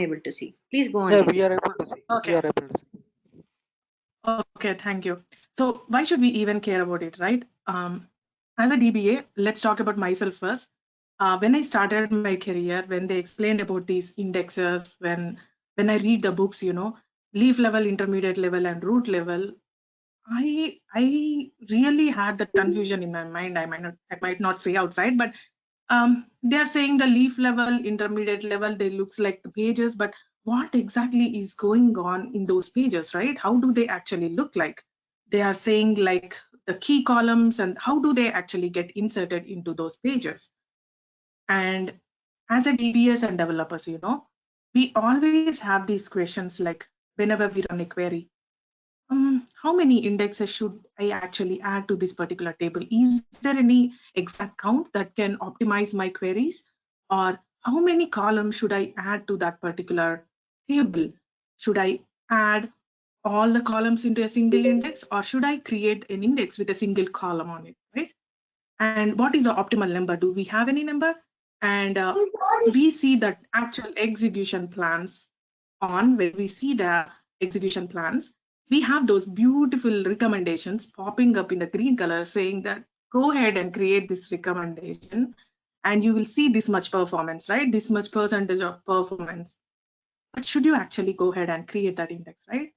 able to see. Please go on. Yeah, we are able to see. Okay. We are able to see. Okay, thank you. So why should we even care about it, right? As a DBA, let's talk about myself first. When I started my career, when they explained about these indexes, when I read the books, leaf level, intermediate level, and root level, I really had that confusion in my mind. I might not say outside, but they are saying the leaf level, intermediate level, they looks like the pages, but what exactly is going on in those pages, right? How do they actually look like? They are saying like the key columns, and how do they actually get inserted into those pages? And as a DBS and developers, we always have these questions like whenever we run a query, how many indexes should I actually add to this particular table? Is there any exact count that can optimize my queries? Or how many columns should I add to that particular table? Should I add all the columns into a single index, or should I create an index with a single column on it, right? And what is the optimal number? Do we have any number? And we see that actual execution plans on, when we see the execution plans, we have those beautiful recommendations popping up in the green color saying that go ahead and create this recommendation and you will see this much performance, right? This much percentage of performance. But should you actually go ahead and create that index, right?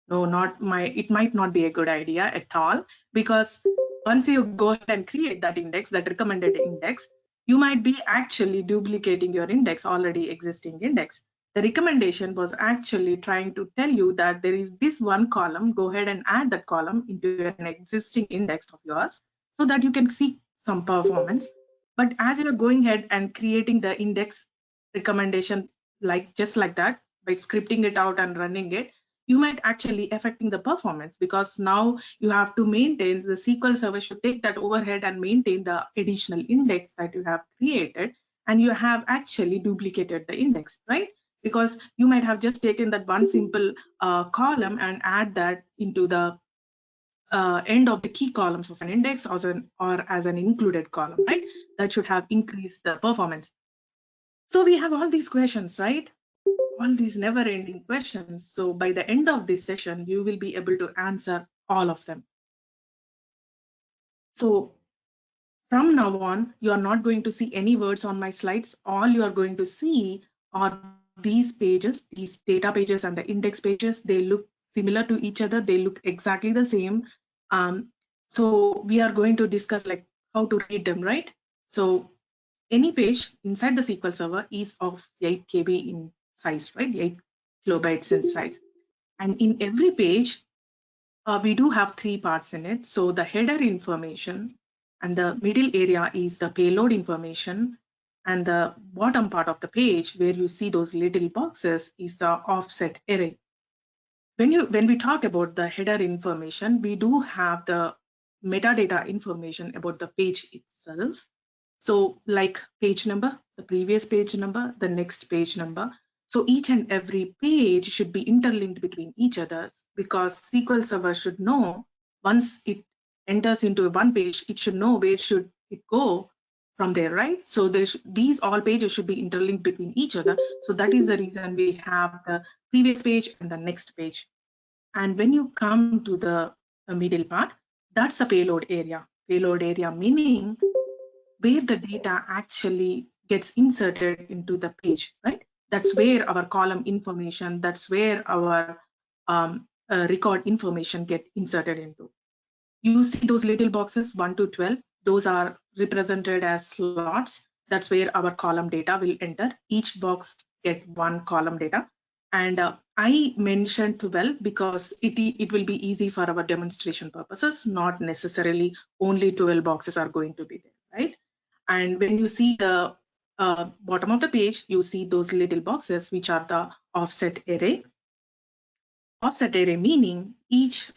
No, it might not be a good idea at all, because once you go ahead and create that index, that recommended index, you might be actually duplicating your index, already existing index. The recommendation was actually trying to tell you that there is this one column, go ahead and add that column into an existing index of yours so that you can see some performance. But as you're going ahead and creating the index recommendation just like that, by scripting it out and running it, you might actually affecting the performance, because now you have to maintain, the SQL Server should take that overhead and maintain the additional index that you have created, and you have actually duplicated the index, right? Because you might have just taken that one simple column and add that into the end of the key columns of an index, or as an included column, right? That should have increased the performance. So we have all these questions, right? All these never-ending questions. So by the end of this session, you will be able to answer all of them. So from now on, you are not going to see any words on my slides. All you are going to see are these pages, these data pages and the index pages. They look similar to each other. They look exactly the same. So we are going to discuss like how to read them, right? So any page inside the SQL Server is of 8 KB in size, right? 8 kilobytes in size. And in every page, we do have 3 parts in it. So the header information, and the middle area is the payload information, and the bottom part of the page where you see those little boxes is the offset array. When we talk about the header information, we do have the metadata information about the page itself. So like page number, the previous page number, the next page number. So each and every page should be interlinked between each other, because SQL Server should know once it enters into one page, it should know where should it go from there, right? So these all pages should be interlinked between each other. So that is the reason we have the previous page and the next page. And when you come to the middle part, that's the payload area. Payload area meaning where the data actually gets inserted into the page, right? That's where our column information, that's where our record information get inserted into. You see those little boxes 1 to 12, those are represented as slots. That's where our column data will enter. Each box get one column data. And I mentioned 12 because it will be easy for our demonstration purposes, not necessarily only 12 boxes are going to be there, right? And when you see the bottom of the page, you see those little boxes, which are the offset array. Offset array meaning each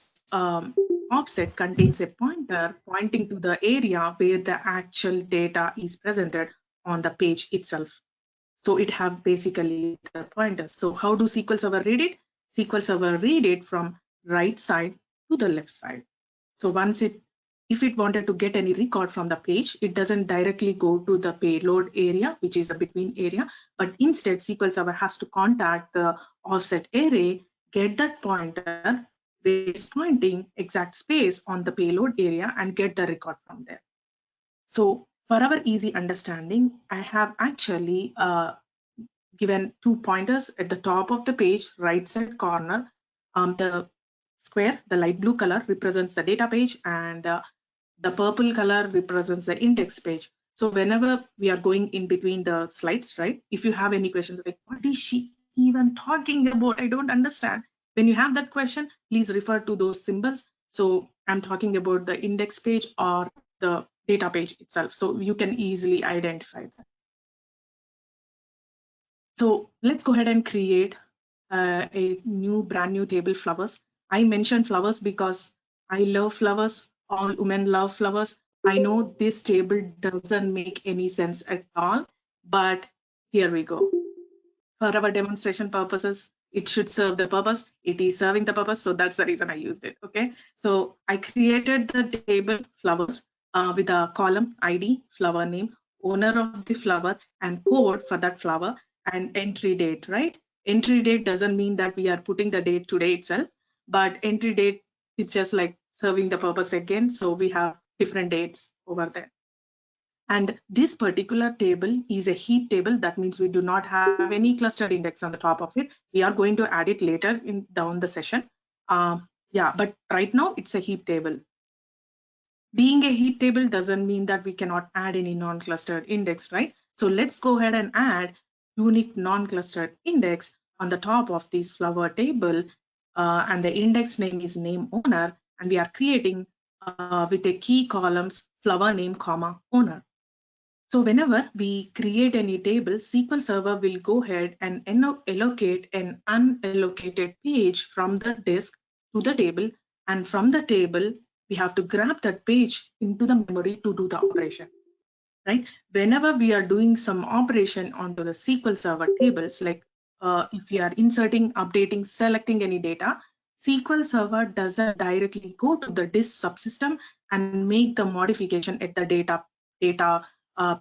offset contains a pointer pointing to the area where the actual data is presented on the page itself. So it have basically the pointer. So how do SQL Server read it? SQL Server read it from right side to the left side. So once it if it wanted to get any record from the page, it doesn't directly go to the payload area, which is the between area, but instead SQL Server has to contact the offset array, get that pointer, where it's pointing exact space on the payload area, and get the record from there. So for our easy understanding, I have actually given 2 pointers at the top of the page, right side corner. The square, the light blue color, represents the data page, and the purple color represents the index page. So whenever we are going in between the slides, right, if you have any questions like, what is she even talking about? I don't understand. When you have that question, please refer to those symbols. So I'm talking about the index page or the data page itself. So you can easily identify that. So let's go ahead and create a brand new table, flowers. I mentioned flowers because I love flowers. All women love flowers. I know this table doesn't make any sense at all, but here we go. For our demonstration purposes, it should serve the purpose. It is serving the purpose, so that's the reason I used it. Okay, so I created the table flowers with a column ID, flower name, owner of the flower, and code for that flower, and entry date, right? Entry date doesn't mean that we are putting the date today itself, but entry date is just like serving the purpose again. So we have different dates over there. And this particular table is a heap table. That means we do not have any clustered index on the top of it. We are going to add it later in down the session. Yeah, but right now it's a heap table. Being a heap table doesn't mean that we cannot add any non-clustered index, right? So let's go ahead and add unique non-clustered index on the top of this flower table. And the index name is name owner. And we are creating with a key columns flower name, comma, owner. So whenever we create any table, SQL Server will go ahead and allocate an unallocated page from the disk to the table. And from the table, we have to grab that page into the memory to do the operation, right? Whenever we are doing some operation onto the SQL Server tables, like if we are inserting, updating, selecting any data, SQL Server doesn't directly go to the disk subsystem and make the modification at the data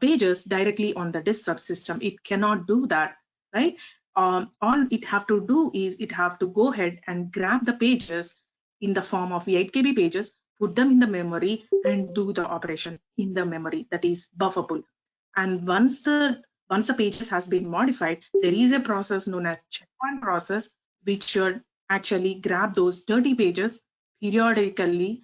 pages directly on the disk subsystem. It cannot do that, right? All it have to do is it have to go ahead and grab the pages in the form of 8 KB pages, put them in the memory, and do the operation in the memory, that is buffer pool. And once the pages has been modified, there is a process known as checkpoint process, which should actually grab those dirty pages periodically,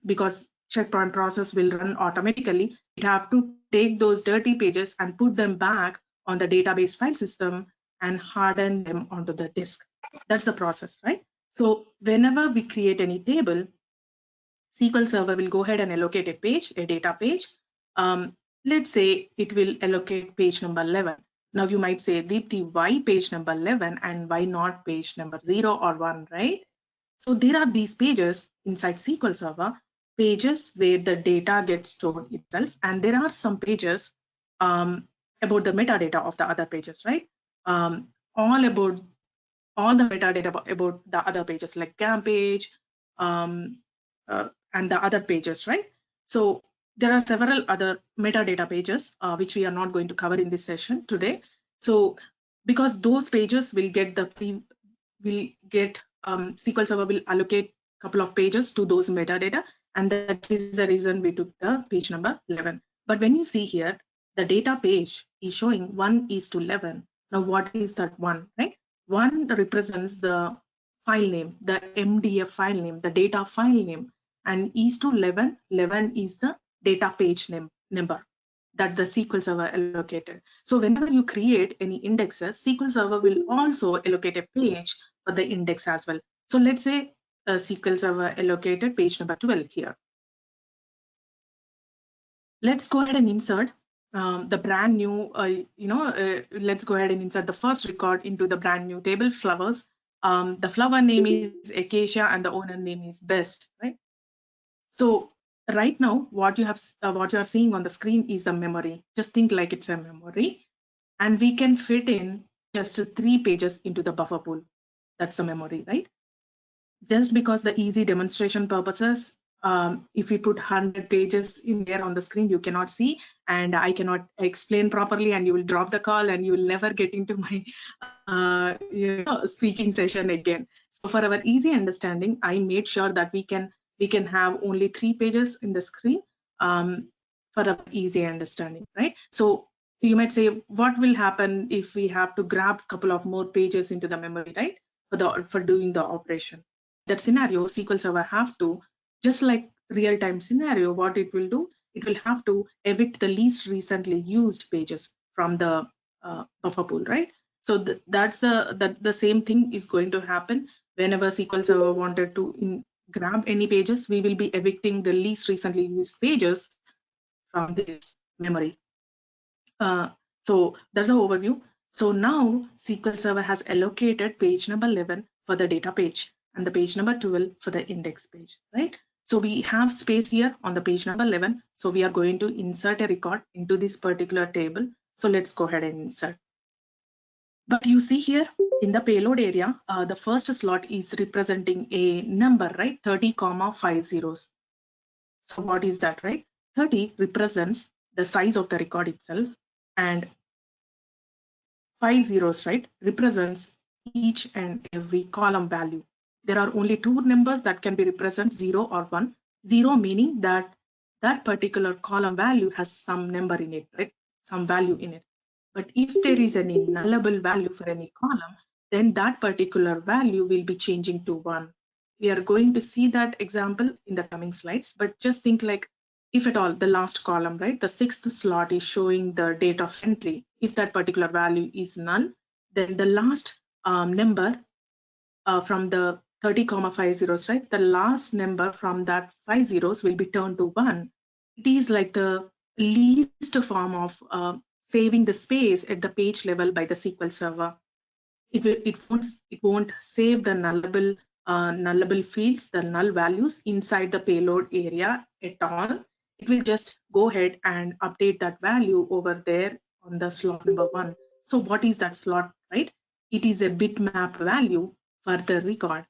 because checkpoint process will run automatically. It have to take those dirty pages and put them back on the database file system and harden them onto the disk. That's the process, right? So whenever we create any table, SQL Server will go ahead and allocate a page, a data page. Let's say it will allocate page number 11. Now you might say, Deepti, why page number 11 and why not page number 0 or 1, right? So there are these pages inside SQL Server, pages where the data gets stored itself, and there are some pages about the metadata of the other pages, right? All about all the metadata about the other pages, like CAM page and the other pages, right? So there are several other metadata pages which we are not going to cover in this session today. So because those pages will get SQL Server will allocate a couple of pages to those metadata, and that is the reason we took the page number 11. But when you see here, the data page is showing 1:11. Now what is that 1, right? 1 represents the file name, the MDF file name, the data file name, and is to 11 is the data page number that the SQL Server allocated. So whenever you create any indexes, SQL Server will also allocate a page for the index as well. So let's say SQL Server allocated page number 12 here. Let's go ahead and insert the brand new, let's go ahead and insert the first record into the brand new table, flowers. The flower name is Acacia and the owner name is Best, right? So right now, what you are seeing on the screen is a memory. Just think like it's a memory, and we can fit in just 3 pages into the buffer pool. That's the memory, right? Just because the easy demonstration purposes, if we put 100 pages in there on the screen, you cannot see, and I cannot explain properly, and you will drop the call, and you will never get into my speaking session again. So for our easy understanding, I made sure that we can have only 3 pages in the screen for our easy understanding, right? So you might say, what will happen if we have to grab a couple of more pages into the memory, right? For doing the operation. That scenario, SQL Server have to, just like real-time scenario, what it will do, it will have to evict the least recently used pages from the buffer pool, right? So that's the same thing is going to happen whenever SQL Server wanted to grab any pages. We will be evicting the least recently used pages from this memory. So that's the overview. So now SQL Server has allocated page number 11 for the data page and the page number 12 for the index page, right? So we have space here on the page number 11. So we are going to insert a record into this particular table. So let's go ahead and insert. But you see here in the payload area, the first slot is representing a number, right? 30,50. So what is that, right? 30 represents the size of the record itself, and 5 zeros, right, represents each and every column value. There are only 2 numbers that can be represented, 0 or 1. 0 meaning that that particular column value has some number in it, right? Some value in it. But if there is any nullable value for any column, then that particular value will be changing to 1. We are going to see that example in the coming slides, but just think like, if at all the last column, right, the 6th slot is showing the date of entry. If that particular value is null, then the last number from the 30,50, right, the last number from that 5 zeros will be turned to 1. It is like the least form of saving the space at the page level by the SQL Server. It won't save the nullable fields, the null values inside the payload area at all. It will just go ahead and update that value over there on the slot number 1. So what is that slot, right? It is a bitmap value for the record.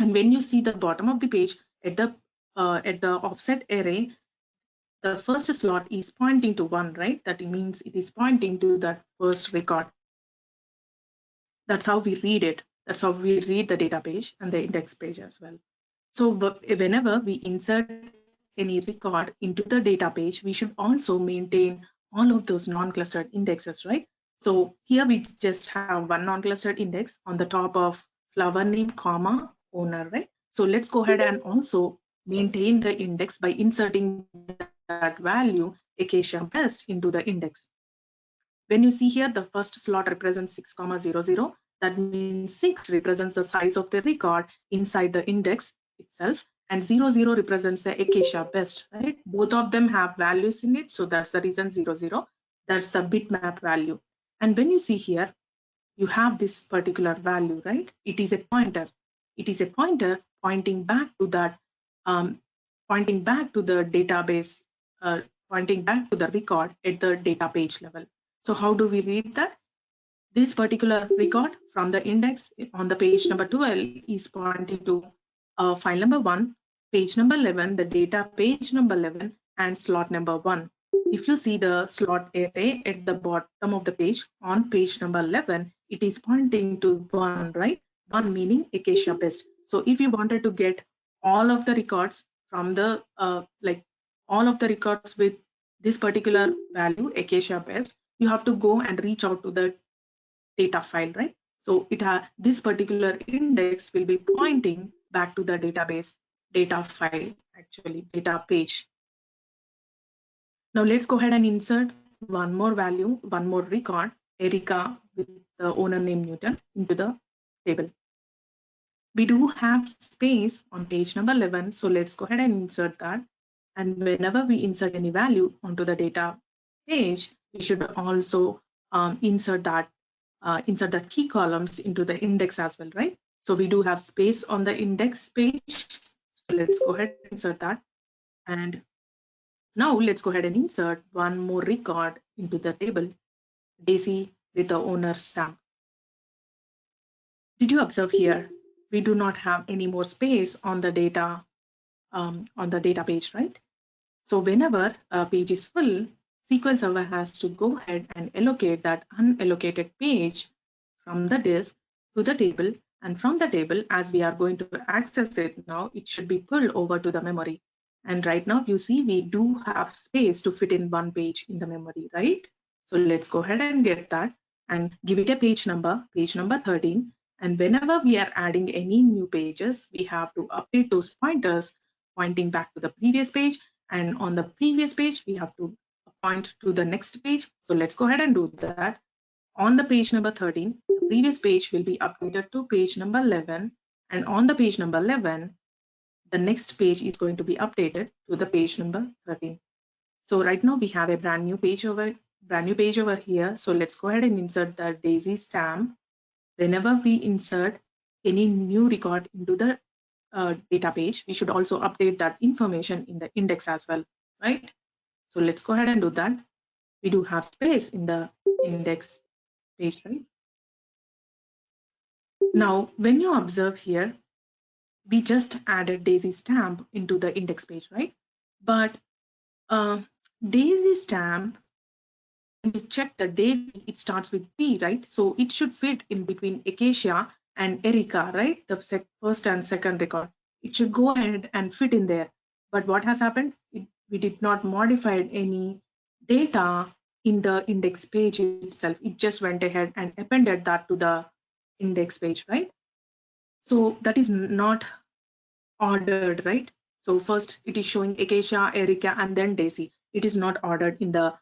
And when you see the bottom of the page at the offset array, the first slot is pointing to 1, right? That means it is pointing to that first record. That's how we read it. That's how we read the data page and the index page as well. So whenever we insert any record into the data page, we should also maintain all of those non-clustered indexes, right? So here we just have one non-clustered index on the top of flower name, comma, owner, right? So let's go ahead and also maintain the index by inserting that value Acacia Best into the index. When you see here, the first slot represents 6,00. That means 6 represents the size of the record inside the index itself, and 00 represents the Acacia Best, right? Both of them have values in it, so that's the reason 00. That's the bitmap value. And when you see here, you have this particular value, right? It is a pointer. It is a pointer pointing back to that, pointing back to the database, pointing back to the record at the data page level. So how do we read that? This particular record from the index on the page number 12 is pointing to file number 1, page number 11, the data page number 11, and slot number 1. If you see the slot array at the bottom of the page on page number 11, it is pointing to 1, right? 1 meaning Acacia Best. So if you wanted to get all of the records from the all of the records with this particular value, Acacia Best, you have to go and reach out to the data file, right? So this particular index will be pointing back to the database data file, actually data page. Now let's go ahead and insert one more value, one more record, Erica with the owner name Newton, into the table. We do have space on page number 11, so let's go ahead and insert that. And whenever we insert any value onto the data page, we should also insert the key columns into the index as well, right? So we do have space on the index page. So let's go ahead and insert that. And now let's go ahead and insert one more record into the table, Daisy with the owner stamp. Did you observe here? We do not have any more space on the data on the data page, right? So whenever a page is full, SQL Server has to go ahead and allocate that unallocated page from the disk to the table, and from the table, as we are going to access it now, it should be pulled over to the memory. And right now you see we do have space to fit in one page in the memory, right? So let's go ahead and get that and give it a page number 13. And whenever we are adding any new pages, we have to update those pointers pointing back to the previous page, and on the previous page we have to point to the next page. So let's go ahead and do that. On the page number 13, the previous page will be updated to page number 11, and on the page number 11, the next page is going to be updated to the page number 13. So right now we have a brand new page over here. So let's go ahead and insert the daisy stamp. Whenever we insert any new record into the data page, we should also update that information in the index as well, right? So let's go ahead and do that. We do have space in the index page, right? Now, when you observe here, we just added daisy stamp into the index page, right? But daisy stamp, when you check the daisy, it starts with P, right? So it should fit in between Acacia and Erica, right? The first and second record. It should go ahead and fit in there. But what has happened? We did not modify any data in the index page itself. It just went ahead and appended that to the index page, right? So that is not ordered, right? So first it is showing Acacia, Erica, and then Daisy. It is not ordered in the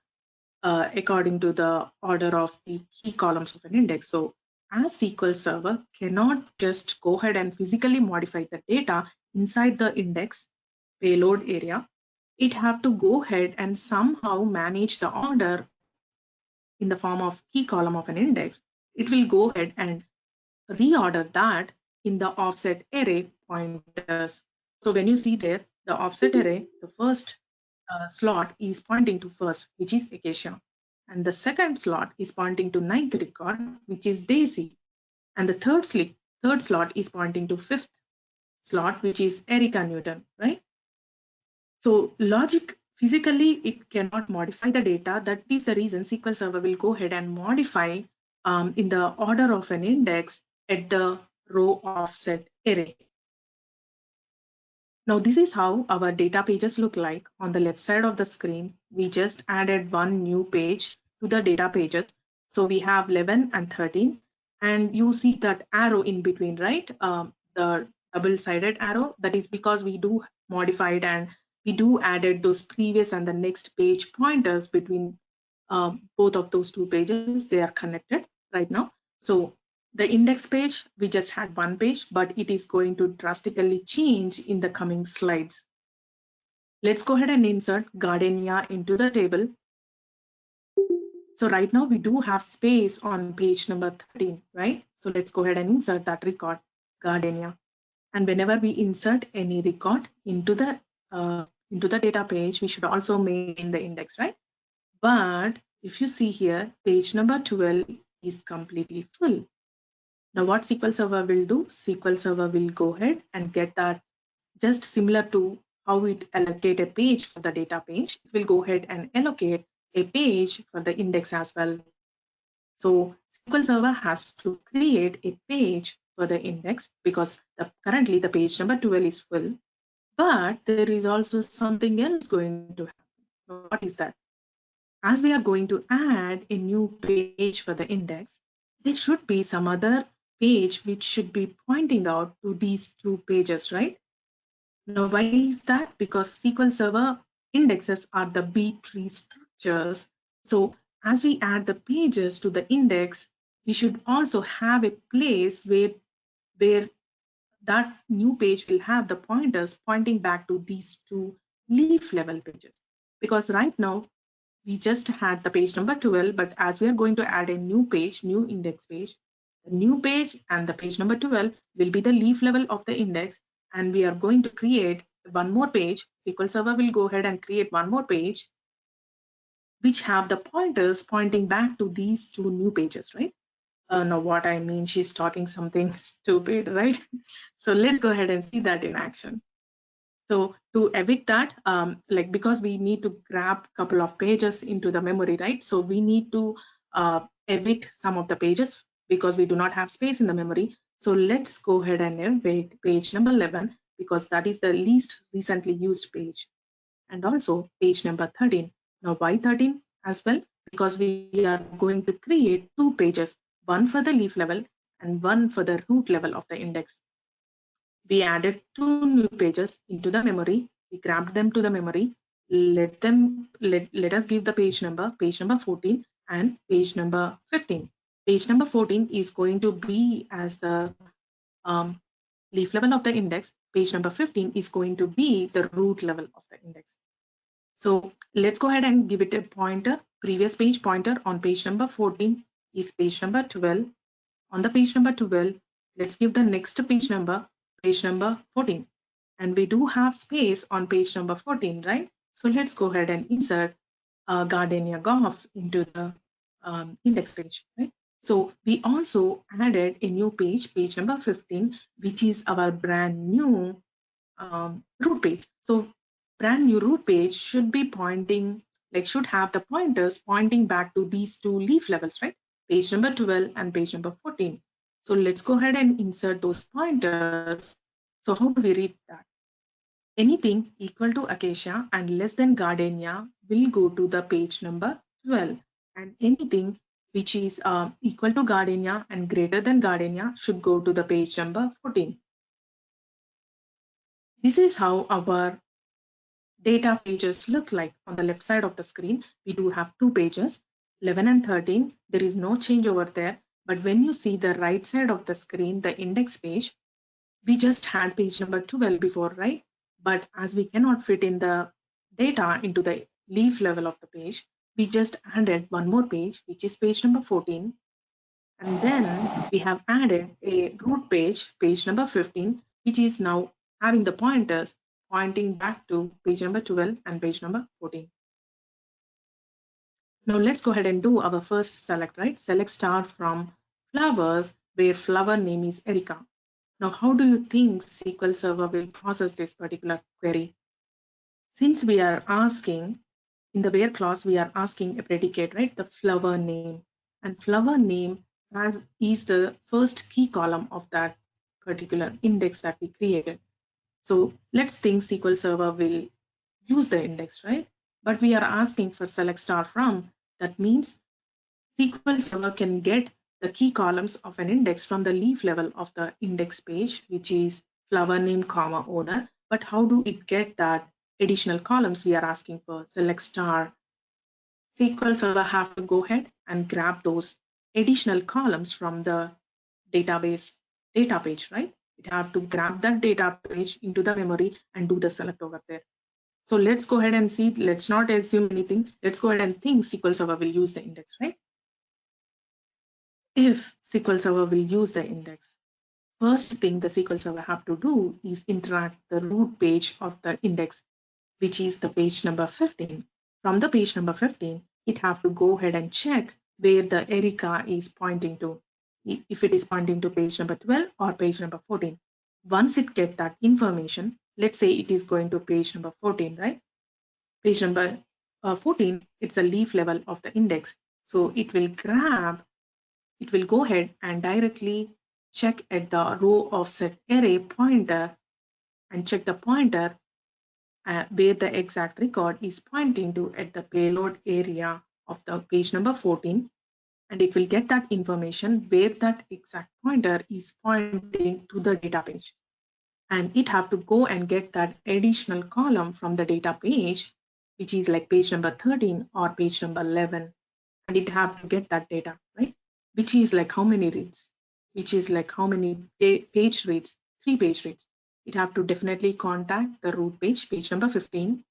according to the order of the key columns of an index. So as SQL Server cannot just go ahead and physically modify the data inside the index payload area, it have to go ahead and somehow manage the order in the form of key column of an index. It will go ahead and reorder that in the offset array pointers. So when you see there, the offset array, the first slot is pointing to first, which is Acacia. And the second slot is pointing to ninth record, which is Daisy. And the third slot is pointing to fifth slot, which is Erica Newton, right? So logic, physically, it cannot modify the data. That is the reason SQL Server will go ahead and modify in the order of an index at the row offset array. Now this is how our data pages look like. On the left side of the screen, we just added one new page to the data pages. So we have 11 and 13, and you see that arrow in between, right? The double-sided arrow. That is because we do modified and we do added those previous and the next page pointers between both of those two pages. They are connected right now. So the index page, we just had one page, but it is going to drastically change in the coming slides. Let's go ahead and insert Gardenia into the table. So right now we do have space on page number 13, right? So let's go ahead and insert that record, Gardenia. And whenever we insert any record into the data page, we should also maintain the index, right? But if you see here, page number 12 is completely full. Now what SQL Server will do, SQL Server will go ahead and get that just similar to how it allocate a page for the data page. It will go ahead and allocate a page for the index as well. So SQL Server has to create a page for the index because currently the page number 12 is full, but there is also something else going to happen. What is that? As we are going to add a new page for the index, there should be some other page which should be pointing out to these two pages, right? Now, why is that? Because SQL Server indexes are the B tree structures. So as we add the pages to the index, we should also have a place where that new page will have the pointers pointing back to these two leaf level pages. Because right now, we just had the page number 12, but as we are going to add a new page, new index page, the new page and the page number 12 will be the leaf level of the index, and we are going to create one more page. SQL Server will go ahead and create one more page which have the pointers pointing back to these two new pages, right? Now what I mean, she's talking something stupid, right? So let's go ahead and see that in action. So to evict that, like because we need to grab a couple of pages into the memory, right? So we need to evict some of the pages because we do not have space in the memory. So let's go ahead and evict page number 11 because that is the least recently used page. And also page number 13. Now why 13 as well? Because we are going to create two pages, one for the leaf level and one for the root level of the index. We added two new pages into the memory. We grabbed them to the memory. Let us give the page number 14 and page number 15. Page number 14 is going to be as the leaf level of the index. Page number 15 is going to be the root level of the index. So let's go ahead and give it a pointer. Previous page pointer on page number 14 is page number 12. On the page number 12, let's give the next page number 14. And we do have space on page number 14, right? So let's go ahead and insert Gardenia Golf into the index page, right? So we also added a new page, page number 15, which is our brand new root page. So brand new root page should be pointing, like should have the pointers pointing back to these two leaf levels, right? Page number 12 and page number 14. So let's go ahead and insert those pointers. So how do we read that? Anything equal to acacia and less than gardenia will go to the page number 12, and anything which is equal to gardenia and greater than gardenia should go to the page number 14. This is how our data pages look like. On the left side of the screen, we do have two pages, 11 and 13. There is no change over there. But when you see the right side of the screen, the index page, we just had page number 12 before, right? But as we cannot fit in the data into the leaf level of the page, we just added one more page, which is page number 14. And then we have added a root page, page number 15, which is now having the pointers pointing back to page number 12 and page number 14. Now let's go ahead and do our first select, right? Select star from flowers where flower name is Erica. Now, how do you think SQL Server will process this particular query? Since we are asking, in the where clause, we are asking a predicate, right? The flower name. And flower name is the first key column of that particular index that we created. So let's think SQL Server will use the index, right? But we are asking for select star from. That means SQL Server can get the key columns of an index from the leaf level of the index page, which is flower name, comma, owner. But how do it get that additional columns we are asking for? Select star. SQL Server have to go ahead and grab those additional columns from the database data page, right? It have to grab that data page into the memory and do the select over there. So let's go ahead and see. Let's not assume anything. Let's go ahead and think SQL Server will use the index, right? If SQL Server will use the index, first thing the SQL Server have to do is interact the root page of the index, which is the page number 15. From the page number 15, it have to go ahead and check where the Erica is pointing to, if it is pointing to page number 12 or page number 14. Once it get that information, let's say it is going to page number 14, right? Page number 14, it's a leaf level of the index. So it will go ahead and directly check at the row offset array pointer and check the pointer where the exact record is pointing to at the payload area of the page number 14, and it will get that information where that exact pointer is pointing to the data page. And it have to go and get that additional column from the data page, which is like page number 13 or page number 11, and it have to get that data, right? Which is like how many reads, which is like how many page reads, 3 page reads. It have to definitely contact the root page, page number 15,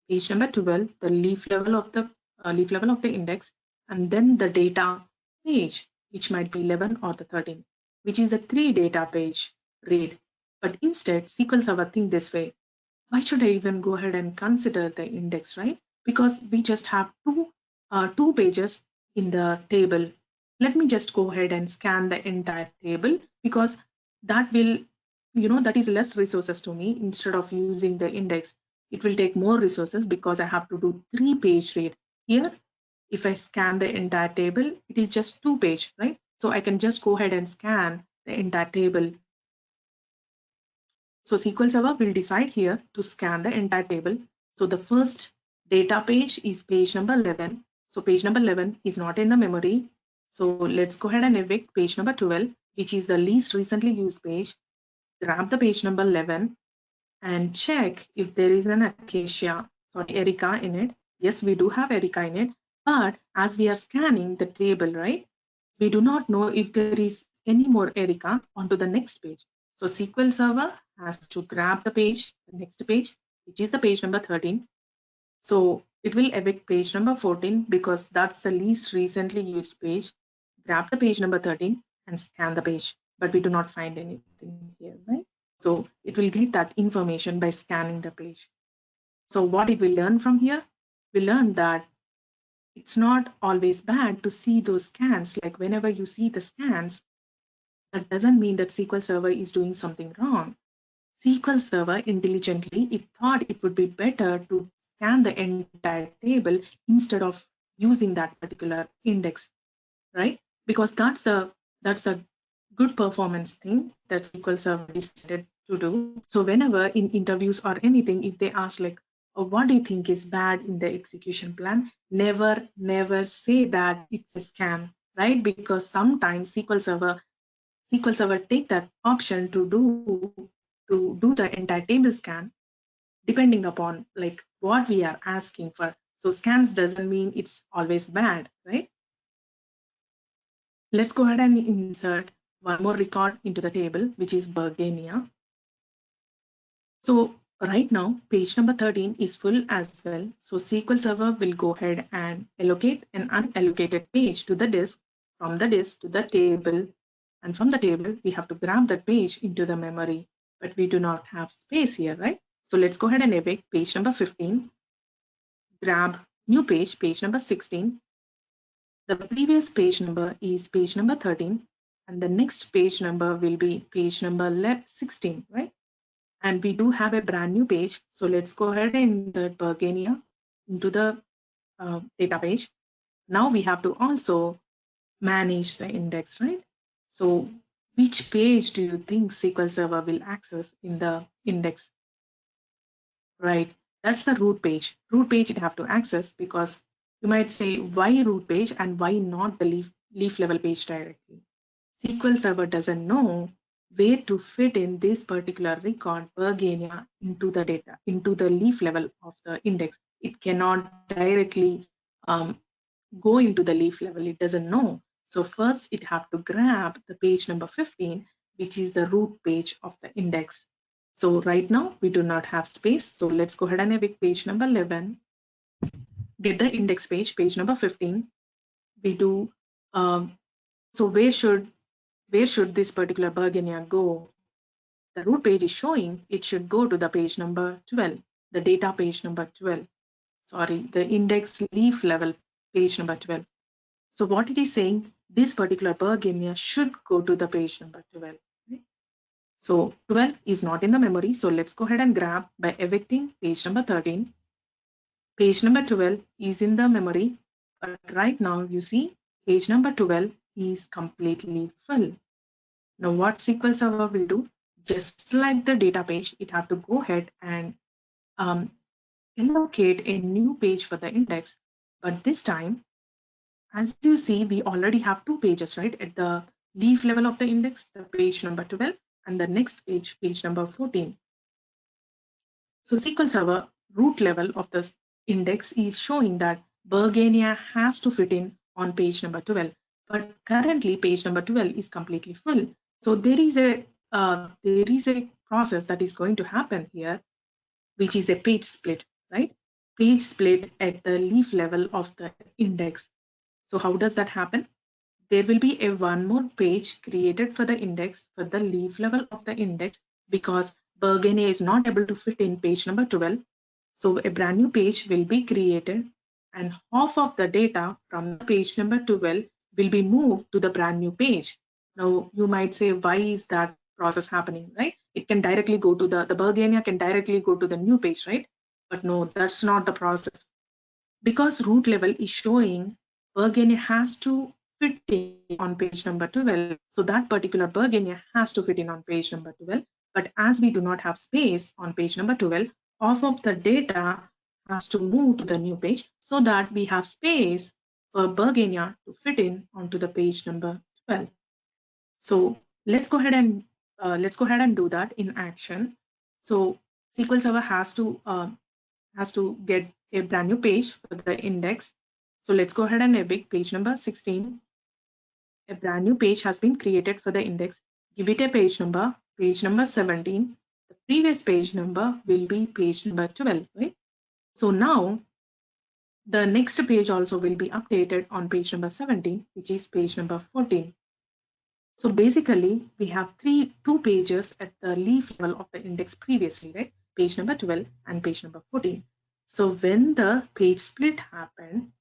page number 12, the leaf level of the index, and then the data page, which might be 11 or the 13, which is a 3 data page read. But instead, SQL Server think this way: why should I even go ahead and consider the index, right? Because we just have two pages in the table. Let me just go ahead and scan the entire table, because that will that is less resources to me. Instead of using the index, it will take more resources because I have to do 3-page read. Here, if I scan the entire table, it is just 2-page, right? So I can just go ahead and scan the entire table. So SQL Server will decide here to scan the entire table. So the first data page is page number 11. So page number 11 is not in the memory. So let's go ahead and evict page number 12, which is the least recently used page. Grab the page number 11 and check if there is an Erica in it. Yes, we do have Erica in it, but as we are scanning the table, right, we do not know if there is any more Erica onto the next page. So SQL Server has to grab the page, the next page, which is the page number 13. So it will evict page number 14 because that's the least recently used page. Grab the page number 13 and scan the page, but we do not find anything here, right? So it will get that information by scanning the page. So what did we learn from here? We learned that it's not always bad to see those scans. Like whenever you see the scans, that doesn't mean that SQL Server is doing something wrong. SQL Server intelligently, it thought it would be better to scan the entire table instead of using that particular index, right? Because that's a good performance thing that SQL Server decided to do. So whenever in interviews or anything, if they ask like, oh, what do you think is bad in the execution plan? Never say that it's a scam, right? Because sometimes SQL Server take that option to do the entire table scan depending upon like what we are asking for. So scans doesn't mean it's always bad, right? Let's go ahead and insert one more record into the table, which is Bergenia. So right now, page number 13 is full as well. So SQL Server will go ahead and allocate an unallocated page to the disk, from the disk to the table. And from the table, we have to grab the page into the memory, but we do not have space here, right? So let's go ahead and evict page number 15, grab new page, page number 16. The previous page number is page number 13, and the next page number will be page number 16, right? And we do have a brand new page. So let's go ahead and insert Bergenia into the data page. Now we have to also manage the index, right? So which page do you think SQL Server will access in the index, right? That's the root page. Root page it have to access because you might say why root page and why not the leaf level page directly. SQL Server doesn't know where to fit in this particular record Bergenia into the data, into the leaf level of the index. It cannot directly go into the leaf level. It doesn't know. So first it have to grab the page number 15, which is the root page of the index. So right now we do not have space. So let's go ahead and evict page number 11, get the index page, page number 15. We do, so where should this particular Bergenia go? The root page is showing it should go to the page number 12, the data page number 12. Sorry, the index leaf level page number 12. So what it is saying, this particular Bergenia should go to the page number 12. Right? So 12 is not in the memory. So let's go ahead and grab by evicting page number 13. Page number 12 is in the memory, but right now you see page number 12 is completely full. Now what SQL Server will do, just like the data page, it have to go ahead and allocate a new page for the index. But this time, as you see, we already have 2 pages, right? At the leaf level of the index, the page number 12, and the next page, page number 14. So SQL Server root level of the index is showing that Bergenia has to fit in on page number 12. But currently page number 12 is completely full. So there is a process that is going to happen here, which is a page split, right? Page split at the leaf level of the index. So how does that happen? There will be a one more page created for the index for the leaf level of the index because Bergenia is not able to fit in page number 12. So a brand new page will be created and half of the data from page number 12 will be moved to the brand new page. Now you might say, why is that process happening, right? it can directly go to the Bergenia can directly go to the new page, right? But no, that's not the process. Because root level is showing Bergenia has to fit in on page number 12. So that particular Bergenia has to fit in on page number 12. But as we do not have space on page number 12, half of the data has to move to the new page so that we have space for Bergenia to fit in onto the page number 12. So let's go ahead and do that in action. So SQL Server has to get a brand new page for the index. So let's go ahead and evict page number 16. A brand new page has been created for the index. Give it a page number 17. The previous page number will be page number 12, right? So now the next page also will be updated on page number 17, which is page number 14. So basically, we have two pages at the leaf level of the index previously, right? Page number 12 and page number 14. So when the page split happened,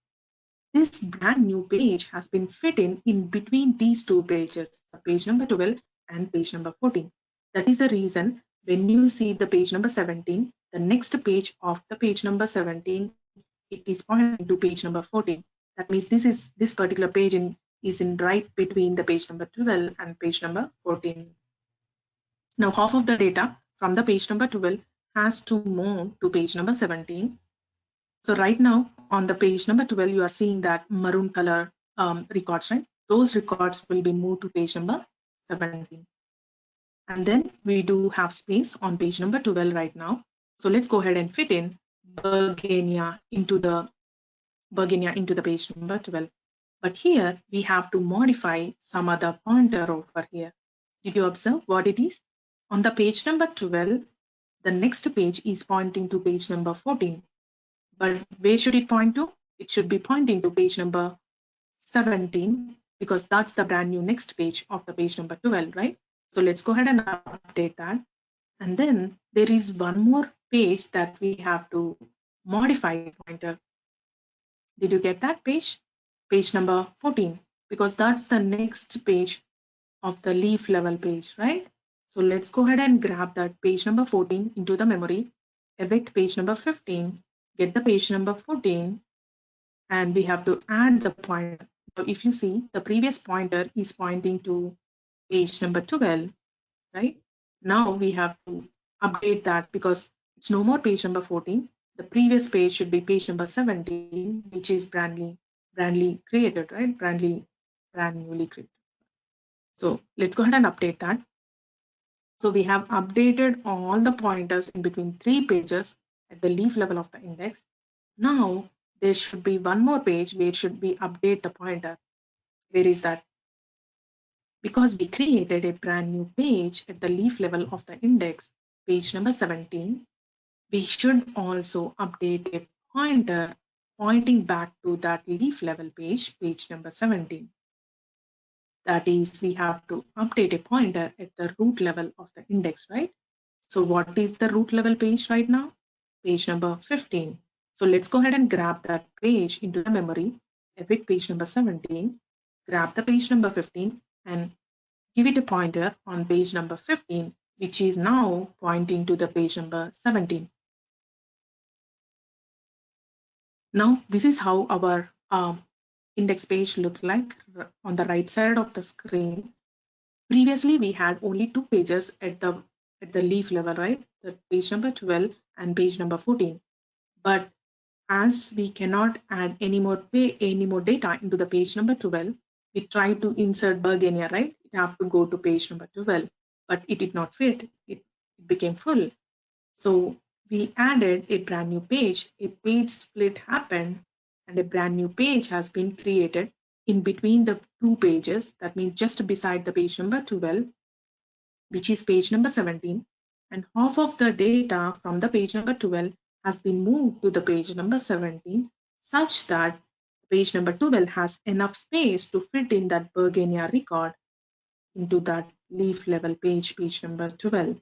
this brand new page has been fit in between these two pages, page number 12 and page number 14. That is the reason when you see the page number 17, the next page of the page number 17, it is pointing to page number 14. That means this particular page is in right between the page number 12 and page number 14. Now half of the data from the page number 12 has to move to page number 17. So right now on the page number 12, you are seeing that maroon color records, right? Those records will be moved to page number 17. And then we do have space on page number 12 right now. So let's go ahead and fit in Bergenia into the page number 12. But here we have to modify some other pointer over here. Did you observe what it is? On the page number 12, the next page is pointing to page number 14. But where should it point to? It should be pointing to page number 17 because that's the brand new next page of the page number 12, right? So let's go ahead and update that. And then there is one more page that we have to modify pointer. Did you get that page? Page number 14, because that's the next page of the leaf level page, right? So let's go ahead and grab that page number 14 into the memory, evict page number 15, get the page number 14, and we have to add the pointer. So if you see, the previous pointer is pointing to page number 12, right? Now we have to update that because it's no more page number 14. The previous page should be page number 17, which is brand newly created, right? Brand newly created. So let's go ahead and update that. So we have updated all the pointers in between three pages at the leaf level of the index. Now there should be one more page where it should be update the pointer. Where is that? Because we created a brand new page at the leaf level of the index, page number 17, we should also update a pointer pointing back to that leaf level page, page number 17. That is, we have to update a pointer at the root level of the index, right? So what is the root level page right now? Page number 15. So let's go ahead and grab that page into the memory, evict page number 17, grab the page number 15 and give it a pointer on page number 15, which is now pointing to the page number 17. Now, this is how our index page looked like on the right side of the screen. Previously, we had only two pages at the leaf level, right? The page number 12 and page number 14. But as we cannot add any more data into the page number 12, we tried to insert Bergenia, right? It have to go to page number 12, but it did not fit. It became full. So we added a brand new page. A page split happened and a brand new page has been created in between the two pages. That means just beside the page number 12, which is page number 17, and half of the data from the page number 12 has been moved to the page number 17 such that page number 12 has enough space to fit in that Bergenia record into that leaf level page, page number 12.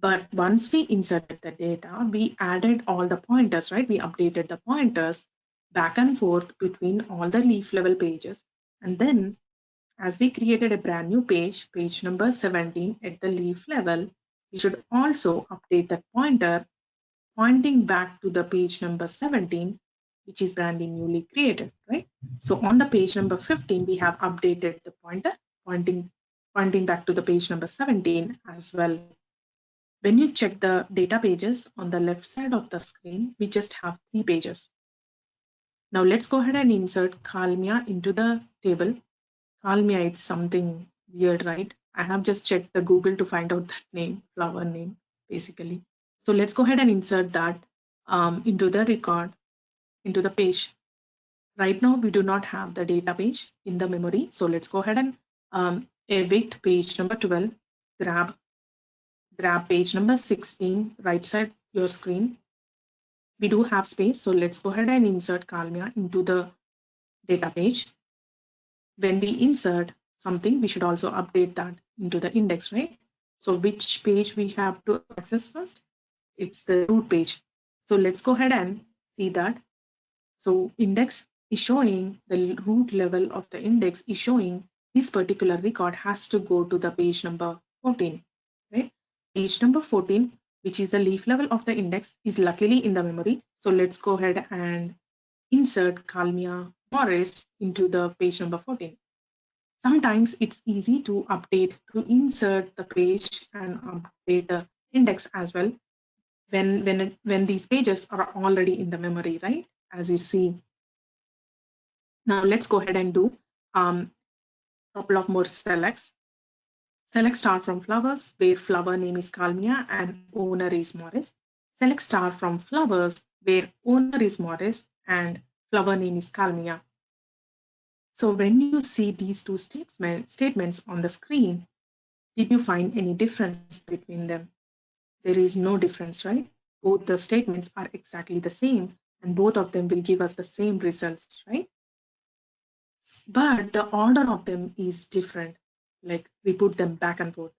But once we inserted the data, we added all the pointers, right? We updated the pointers back and forth between all the leaf level pages. And then as we created a brand new page, page number 17 at the leaf level, we should also update that pointer pointing back to the page number 17, which is brand newly created, right? So on the page number 15, we have updated the pointer pointing back to the page number 17 as well. When you check the data pages on the left side of the screen, we just have 3 pages. Now let's go ahead and insert Kalmia into the table. Kalmia is something weird, right? I have just checked the Google to find out that name, flower name, basically. So let's go ahead and insert that into the record, into the page. Right now, we do not have the data page in the memory. So let's go ahead and evict page number 12, grab page number 16, right side your screen. We do have space, so let's go ahead and insert Kalmia into the data page. When we insert something, we should also update that into the index, right? So which page we have to access first? It's the root page. So let's go ahead and see that. So index is showing the root level of the index is showing this particular record has to go to the page number 14, right? Page number 14, which is the leaf level of the index, is luckily in the memory. So let's go ahead and insert Kalmia Morris into the page number 14. Sometimes it's easy to insert the page and update the index as well when these pages are already in the memory, right? As you see. Now let's go ahead and do a couple of more selects. Select star from flowers, where flower name is Kalmia and owner is Morris. Select star from flowers, where owner is Morris and flower name is Kalmia. So when you see these two statements on the screen, did you find any difference between them? There is no difference, right? Both the statements are exactly the same and both of them will give us the same results, right? But the order of them is different. Like we put them back and forth.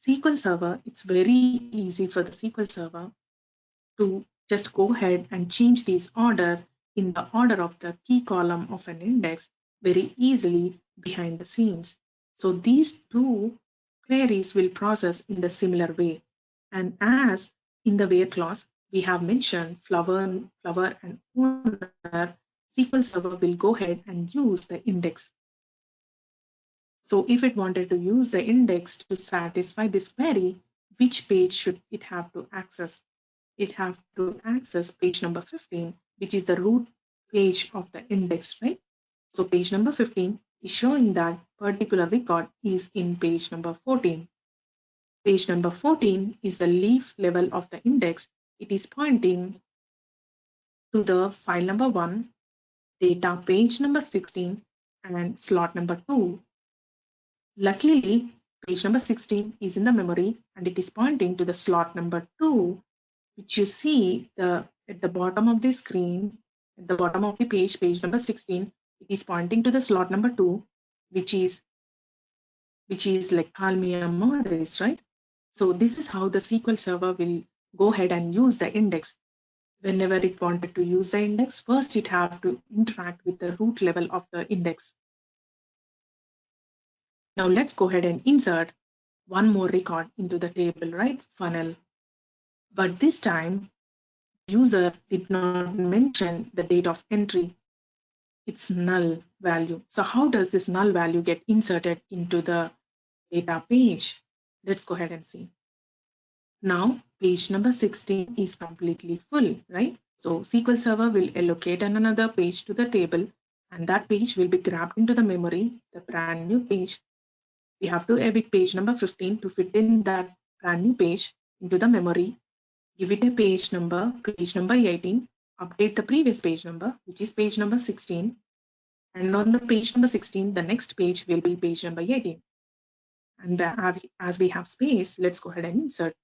SQL Server, it's very easy for the SQL Server to just go ahead and change this order in the order of the key column of an index very easily behind the scenes. So these two queries will process in the similar way. And as in the where clause, we have mentioned flower and owner, SQL Server will go ahead and use the index. So if it wanted to use the index to satisfy this query, which page should it have to access? It has to access page number 15, which is the root page of the index, right? So page number 15 is showing that particular record is in page number 14. Page number 14 is the leaf level of the index. It is pointing to the file number 1, data page number 16, and slot number 2. Luckily, page number 16 is in the memory and it is pointing to the slot number 2, which you see at the bottom of the screen, at the bottom of the page, page number 16, it is pointing to the slot number 2, which is like Kalmia Morris, right? So this is how the SQL Server will go ahead and use the index. Whenever it wanted to use the index, first it have to interact with the root level of the index. Now let's go ahead and insert one more record into the table, right? Funnel. But this time, user did not mention the date of entry. It's null value. So how does this null value get inserted into the data page? Let's go ahead and see. Now, page number 16 is completely full, right? So SQL Server will allocate another page to the table, and that page will be grabbed into the memory, the brand new page. We have to evict page number 15 to fit in that brand new page into the memory. Give it a page number 18, update the previous page number, which is page number 16. And on the page number 16, the next page will be page number 18. And as we have space, let's go ahead and insert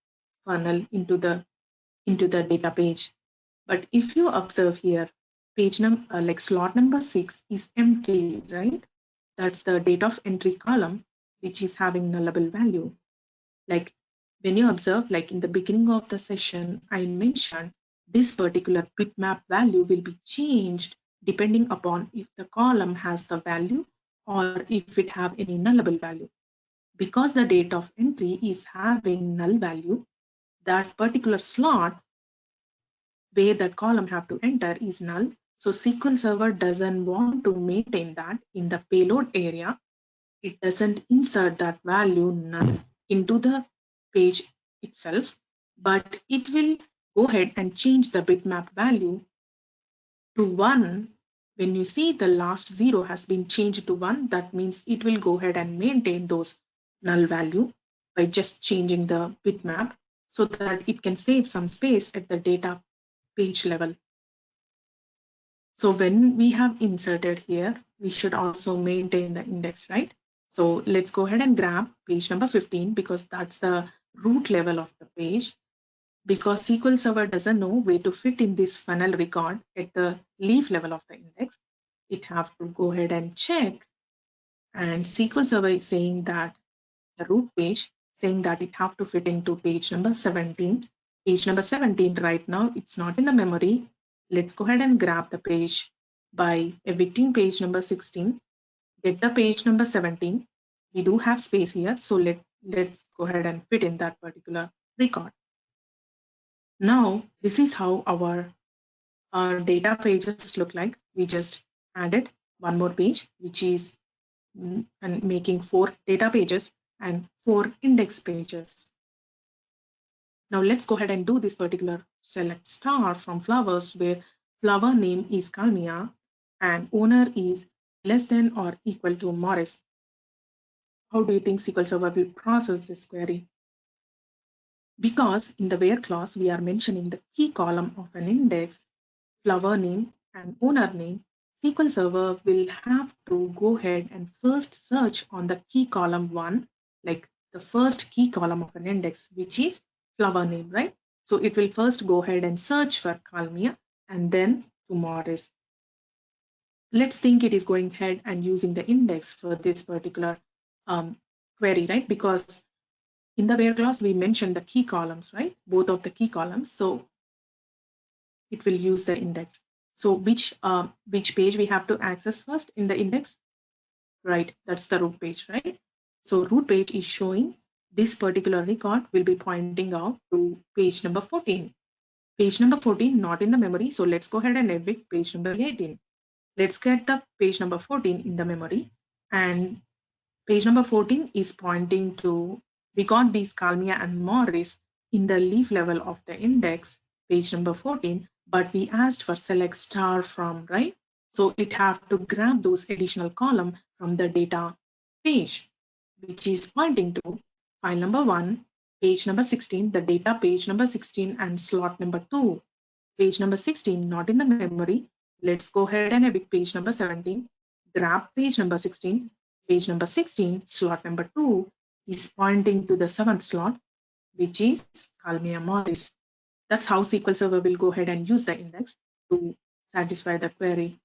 funnel into the data page. But if you observe here, page number like slot number 6 is empty, right? That's the date of entry column, which is having nullable value. Like when you observe, like in the beginning of the session, I mentioned this particular bitmap value will be changed depending upon if the column has the value or if it have any nullable value. because the date of entry is having null value, that particular slot where that column have to enter is null. So SQL Server doesn't want to maintain that in the payload area. It doesn't insert that value null into the page itself, but it will go ahead and change the bitmap value to 1. When you see the last 0 has been changed to 1, that means it will go ahead and maintain those null value by just changing the bitmap so that it can save some space at the data page level. So when we have inserted here, we should also maintain the index, right? So let's go ahead and grab page number 15 because that's the root level of the page. Because SQL Server doesn't know where to fit in this funnel record at the leaf level of the index, it have to go ahead and check. And SQL Server is saying that the root page, saying that it have to fit into page number 17. Page number 17 right now, it's not in the memory. Let's go ahead and grab the page by evicting page number 16. Get the page number 17. We do have space here, so let's go ahead and fit in that particular record. Now, this is how our data pages look like. We just added one more page, which is and making 4 data pages and 4 index pages. Now let's go ahead and do this particular select star from flowers where flower name is Kalmia and owner is less than or equal to Morris. How do you think SQL Server will process this query? Because in the where clause, we are mentioning the key column of an index, flower name and owner name, SQL Server will have to go ahead and first search on the key column 1, like the first key column of an index, which is flower name, right? So it will first go ahead and search for Kalmia and then to Morris. Let's think it is going ahead and using the index for this particular query, right? Because in the where clause, we mentioned the key columns, right? Both of the key columns. So it will use the index. So which page we have to access first in the index? Right, that's the root page, right? So root page is showing this particular record will be pointing out to page number 14. Page number 14 not in the memory. So let's go ahead and evict page number 18. Let's get the page number 14 in the memory. And page number 14 is pointing to, we got these Kalmia and Morris in the leaf level of the index, page number 14, but we asked for select star from, right? So it have to grab those additional column from the data page, which is pointing to file number 1, page number 16, the data page number 16 and slot number 2. Page number 16 not in the memory. Let's go ahead and evict page number 17, grab page number 16. Page number 16, slot number 2 is pointing to the 7th slot, which is Kalmia Morris. That's how SQL Server will go ahead and use the index to satisfy the query.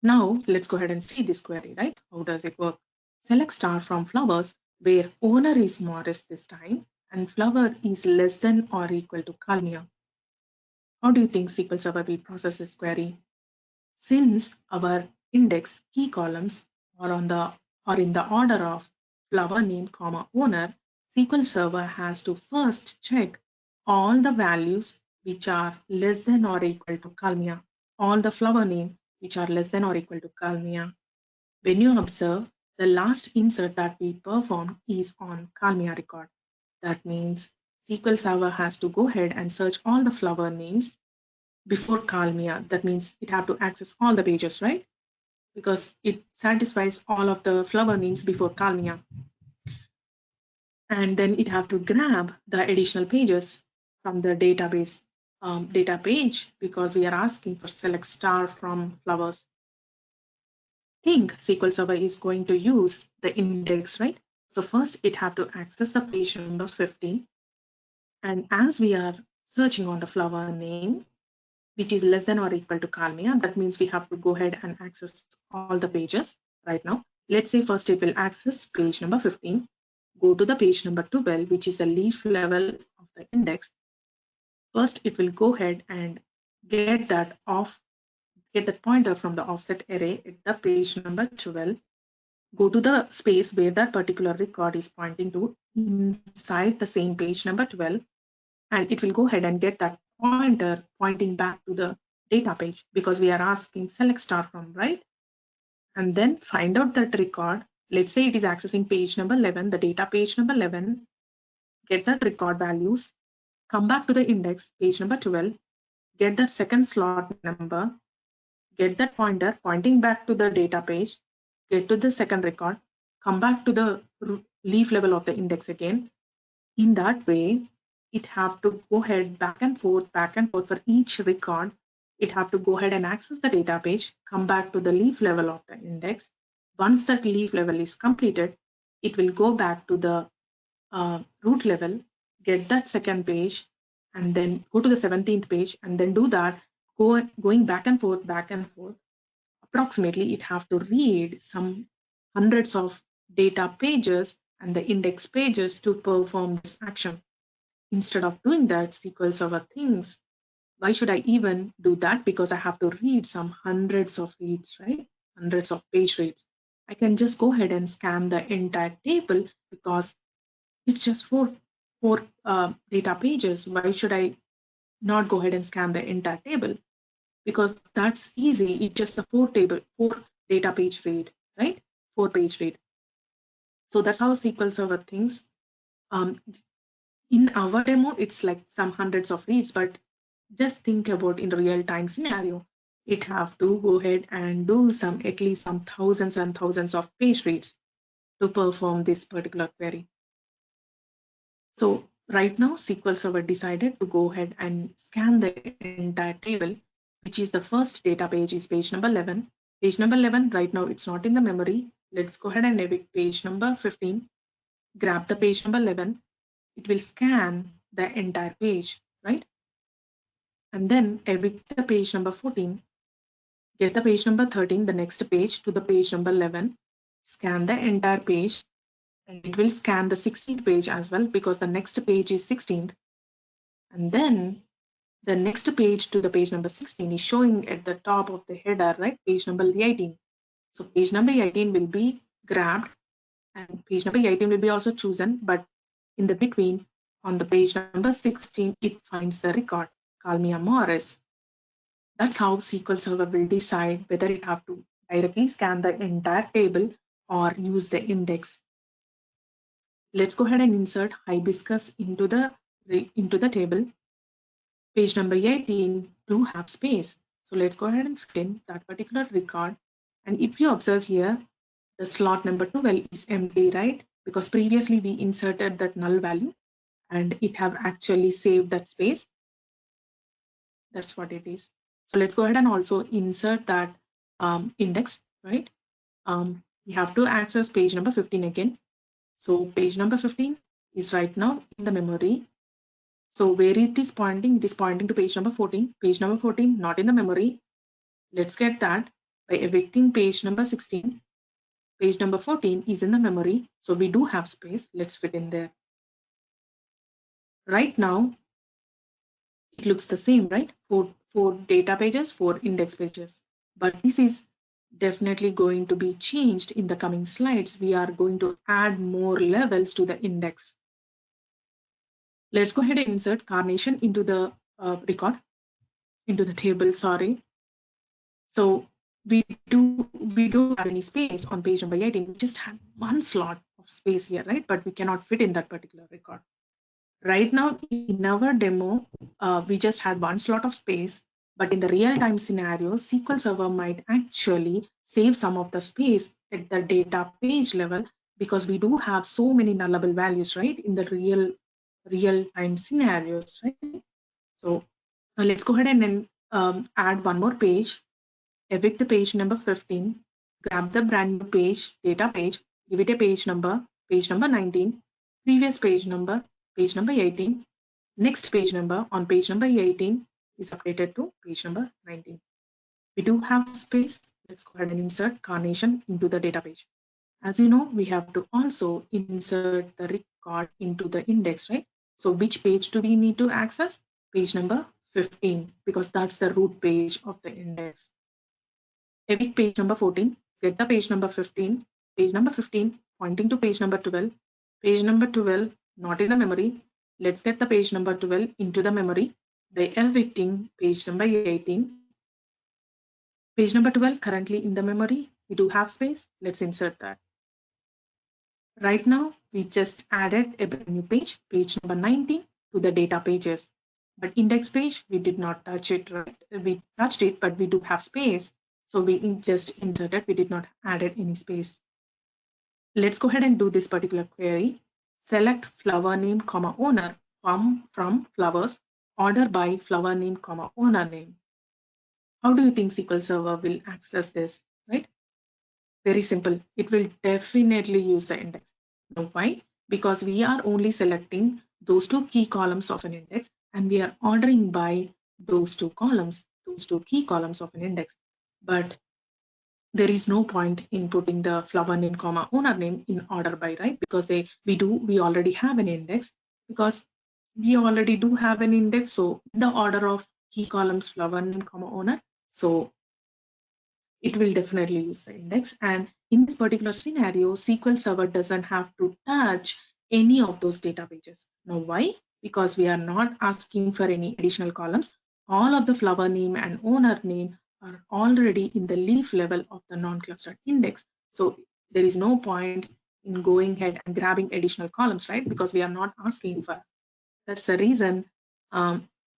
Now let's go ahead and see this query, right? How does it work? Select star from flowers where owner is Morris this time and flower is less than or equal to Kalmia. How do you think SQL Server will process this query? Since our index key columns are in the order of flower name, comma owner, SQL Server has to first check all the values which are less than or equal to Kalmia, all the flower name which are less than or equal to Kalmia. When you observe, the last insert that we performed is on Kalmia record. That means SQL Server has to go ahead and search all the flower names before Kalmia. That means it have to access all the pages, right? Because it satisfies all of the flower names before Kalmia. And then it have to grab the additional pages from the database data page because we are asking for select star from flowers. Think SQL Server is going to use the index, right? So first it have to access the page number 50. And as we are searching on the flower name, which is less than or equal to Kalmia, that means we have to go ahead and access all the pages right now. Let's say first it will access page number 15, go to the page number 12, which is the leaf level of the index. First, it will go ahead and get that pointer from the offset array at the page number 12. go to the space where that particular record is pointing to inside the same page number 12, and it will go ahead and get that pointer pointing back to the data page because we are asking select star from, right? And then find out that record. Let's say it is accessing page number 11, the data page number 11, get that record values, come back to the index page number 12, get that second slot number, get that pointer pointing back to the data page, get to the second record, come back to the leaf level of the index again. In that way, it have to go ahead back and forth for each record. It have to go ahead and access the data page, come back to the leaf level of the index. Once that leaf level is completed, it will go back to the root level, get that second page, and then go to the 17th page, and then do that, going back and forth. Approximately, it have to read some hundreds of data pages and the index pages to perform this action. Instead of doing that, SQL Server thinks, why should I even do that? Because I have to read some hundreds of reads, right? Hundreds of page reads. I can just go ahead and scan the entire table because it's just four data pages. Why should I not go ahead and scan the entire table? Because that's easy. It's just a four data page read, right? 4-page read. So that's how SQL Server thinks. In our demo, it's like some hundreds of reads, but just think about in the real-time scenario, it have to go ahead and do at least some thousands and thousands of page reads to perform this particular query. So right now, SQL Server decided to go ahead and scan the entire table, which is the first data page is page number 11. Page number 11, right now it's not in the memory. Let's go ahead and evict page number 15, grab the page number 11. It will scan the entire page, right? And then evict the page number 14, get the page number 13, the next page to the page number 11, scan the entire page, and it will scan the 16th page as well because the next page is 16th. And then the next page to the page number 16 is showing at the top of the header, right? Page number 18. So page number 18 will be grabbed and page number 18 will be also chosen, but in the between on the page number 16, it finds the record, Kalmia Morris. That's how SQL Server will decide whether it have to directly scan the entire table or use the index. Let's go ahead and insert hibiscus into the table. Page number 18 do have space. So let's go ahead and fit in that particular record. And if you observe here, the slot number 12 is empty, right? Because previously we inserted that null value and it have actually saved that space. That's what it is. So let's go ahead and also insert that index, right? We have to access page number 15 again. So page number 15 is right now in the memory. So where it is pointing to page number 14. Page number 14 not in the memory. Let's get that by evicting page number 16. Page number 14 is in the memory, so we do have space. Let's fit in there. Right now, it looks the same, right? Four data pages, 4 index pages. But this is definitely going to be changed in the coming slides. We are going to add more levels to the index. Let's go ahead and insert Carnation into the into the table, sorry. So we don't have any space on page number 18. We just had one slot of space here, right? But we cannot fit in that particular record. Right now in our demo, we just had one slot of space, but in the real-time scenario, SQL Server might actually save some of the space at the data page level because we do have so many nullable values, right? In the real-time scenarios, right? So let's go ahead and then add one more page. Evict the page number 15, grab the brand new page, data page, give it a page number 19, previous page number 18, next page number on page number 18 is updated to page number 19. We do have space. Let's go ahead and insert Carnation into the data page. As you know, we have to also insert the record into the index, right? So which page do we need to access? Page number 15, because that's the root page of the index. Evict page number 14, get the page number 15, page number 15 pointing to page number 12, page number 12 not in the memory. Let's get the page number 12 into the memory by evicting page number 18. Page number 12 currently in the memory. We do have space. Let's insert that. Right now, we just added a brand new page, page number 19, to the data pages. But index page, we did not touch it, right? We touched it, but we do have space. So we just inserted, we did not added any space. Let's go ahead and do this particular query. Select flower name, comma, owner from flowers, order by flower name, comma, owner name. How do you think SQL Server will access this, right? Very simple. It will definitely use the index. Now, why? Because we are only selecting those two key columns of an index and we are ordering by those two columns, those two key columns of an index. But there is no point in putting the flower name, comma, owner name in order by, right? Because we already have an index, because we already do have an index. So the order of key columns, flower name, comma, owner. So it will definitely use the index. And in this particular scenario, SQL Server doesn't have to touch any of those data pages. Now, why? Because we are not asking for any additional columns. All of the flower name and owner name are already in the leaf level of the non-clustered index. So there is no point in going ahead and grabbing additional columns, right? Because we are not asking for. That's the reason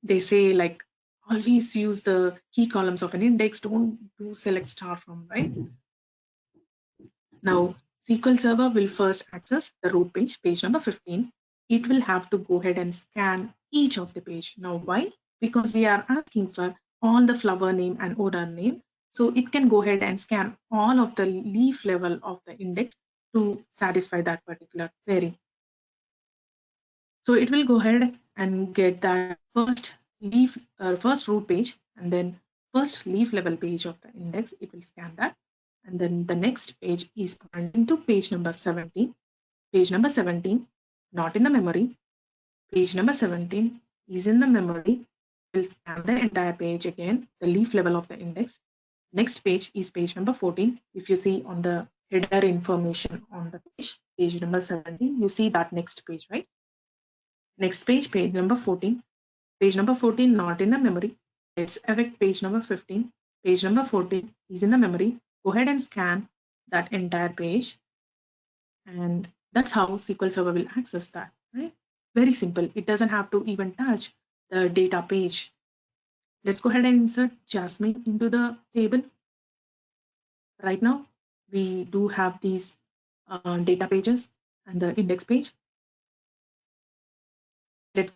they say, like, always use the key columns of an index, don't do select star from, right? Now, SQL Server will first access the root page, page number 15. It will have to go ahead and scan each of the page. Now, why? Because we are asking for all the flower name and owner name. So it can go ahead and scan all of the leaf level of the index to satisfy that particular query. So it will go ahead and get that first root page, and then first leaf level page of the index. It will scan that, and then the next page is pointing to page number 17. Page number 17, not in the memory. Page number 17 is in the memory. It will scan the entire page again, the leaf level of the index. Next page is page number 14. If you see on the header information on the page number 17, you see that next page, right? Next page, page number 14. Page number 14 not in the memory. Let's evict page number 15. Page number 14 is in the memory. Go ahead and scan that entire page. And that's how SQL Server will access that, right? Very simple. It doesn't have to even touch the data page. Let's go ahead and insert Jasmine into the table. Right now, we do have these data pages and the index page.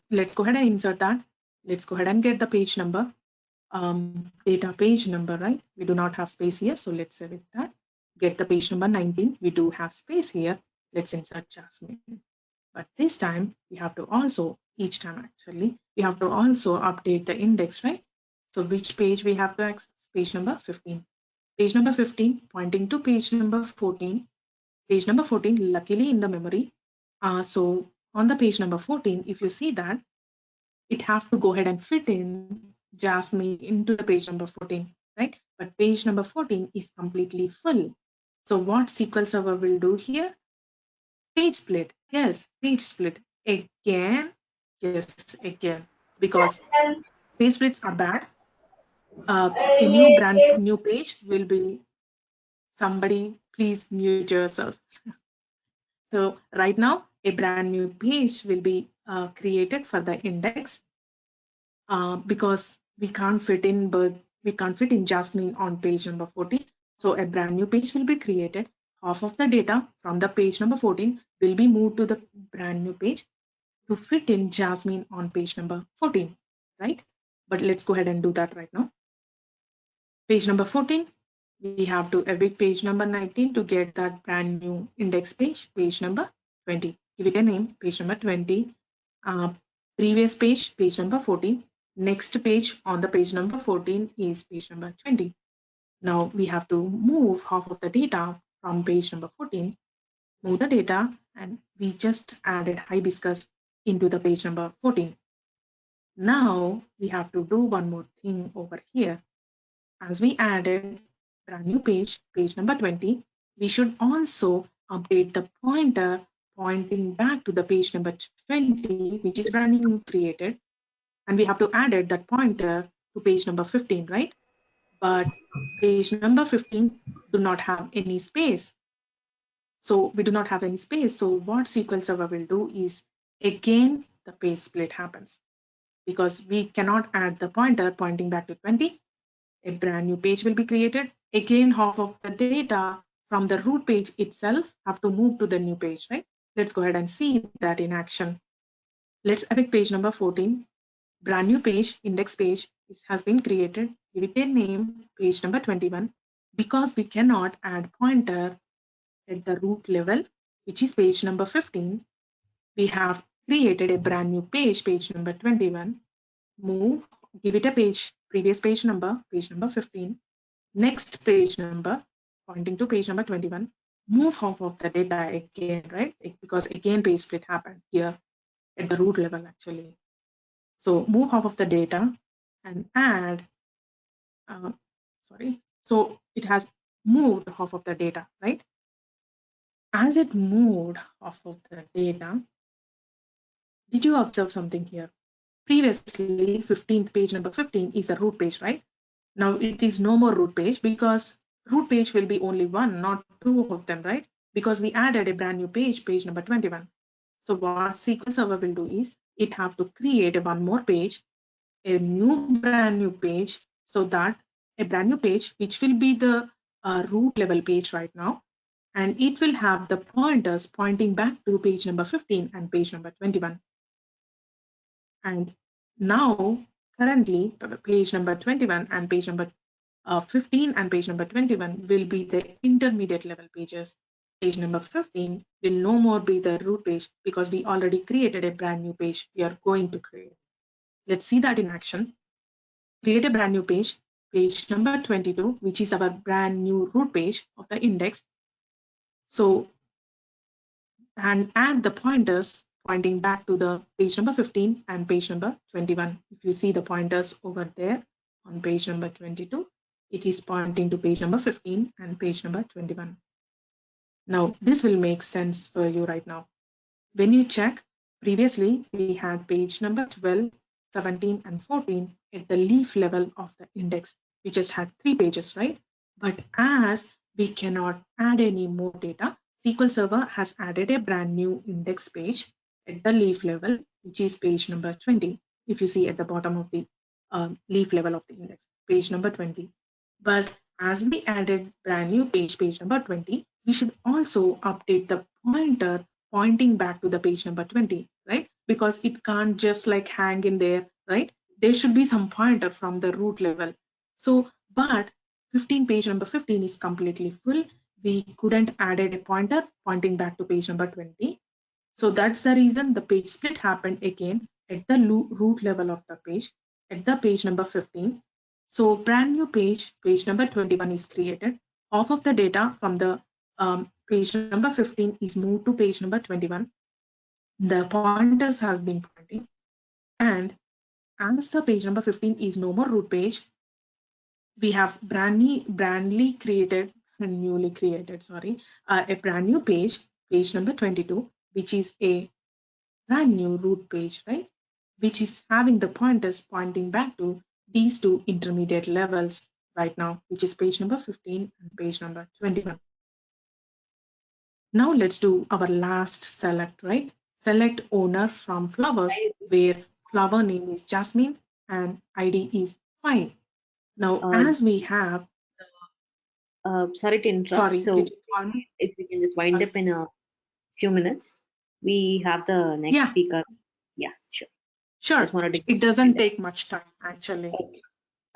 Let's go ahead and insert that. Let's go ahead and get the page number, data page number, right? We do not have space here, so let's select that. Get the page number 19. We do have space here. Let's insert Jasmine. But this time we have to also, each time actually, we have to also update the index, right? So which page we have to access? Page number 15. Page number 15 pointing to page number 14. Page number 14 luckily in the memory. So on the page number 14, if you see that, it have to go ahead and fit in Jasmine into the page number 14, right? But page number 14 is completely full. So what SQL Server will do here? Page split. Yes, page split. Again, yes, again. Because page splits are bad. A new page will be, somebody please mute yourself. So right now, a brand new page will be created for the index because we can't fit in Jasmine on page number 14. So a brand new page will be created. Half of the data from the page number 14 will be moved to the brand new page to fit in Jasmine on page number 14, right? But let's go ahead and do that right now. Page number 14, we have to evict page number 19 to get that brand new index page, page number 20. Give it a name, page number 20. Previous page, page number 14. Next page on the page number 14 is page number 20. Now we have to move half of the data from page number 14, move the data, and we just added hibiscus into the page number 14. Now we have to do one more thing over here. As we added brand new page, page number 20, we should also update the pointer pointing back to the page number 20, which is brand new created, and we have to add it that pointer to page number 15, right? But page number 15 do not have any space. So we do not have any space. So what SQL Server will do is, again, the page split happens because we cannot add the pointer pointing back to 20. A brand new page will be created. Again, half of the data from the root page itself have to move to the new page, right? Let's go ahead and see that in action. Let's epic page number 14. Brand new page, index page has been created. Give it a name, page number 21. Because we cannot add pointer at the root level, which is page number 15, we have created a brand new page, page number 21. Move, give it a page, previous page number 15. Next page number, pointing to page number 21. Move half of the data again, right? Because again page split happened here at the root level actually. So move half of the data and add, so it has moved half of the data, right? As it moved half of the data, did you observe something here? Previously, 15th page number 15 is a root page, right? Now it is no more root page because root page will be only one, not two of them, right? Because we added a brand new page, page number 21. So what SQL Server will do is it have to create one more page, a new brand new page, so that a brand new page, which will be the root level page right now, and it will have the pointers pointing back to page number 15 and page number 21. And now, currently, page number 21 and page number 15 and page number 21 will be the intermediate level pages. Page number 15 will no more be the root page because we already created a brand new page we are going to create. Let's see that in action. Create a brand new page, page number 22, which is our brand new root page of the index. So, and add the pointers pointing back to the page number 15 and page number 21. If you see the pointers over there on page number 22, it is pointing to page number 15 and page number 21. Now, this will make sense for you right now. When you check, previously we had page number 12, 17, and 14 at the leaf level of the index. We just had 3 pages, right? But as we cannot add any more data, SQL Server has added a brand new index page at the leaf level, which is page number 20. If you see at the bottom of the leaf level of the index, page number 20. But as we added brand new page, page number 20, we should also update the pointer pointing back to the page number 20, right? Because it can't just like hang in there, right? There should be some pointer from the root level. So, but 15 page number 15 is completely full. We couldn't add a pointer pointing back to page number 20. So that's the reason the page split happened again at the root level of the page, at the page number 15. So brand new page, page number 21 is created. Half of the data from the page number 15 is moved to page number 21. The pointers has been pointing, and as the page number 15 is no more root page, we have newly created, a brand new page, page number 22, which is a brand new root page, right? Which is having the pointers pointing back to these two intermediate levels right now, which is page number 15 and page number 21. Now let's do our last select, right? Select owner from flowers, where flower name is Jasmine and ID is 5. Now, as we have... sorry to interrupt. Sorry, so did you call me? If we can just wind up in a few minutes, we have the next speaker. Yeah, sure. Sure. It doesn't take much time, actually.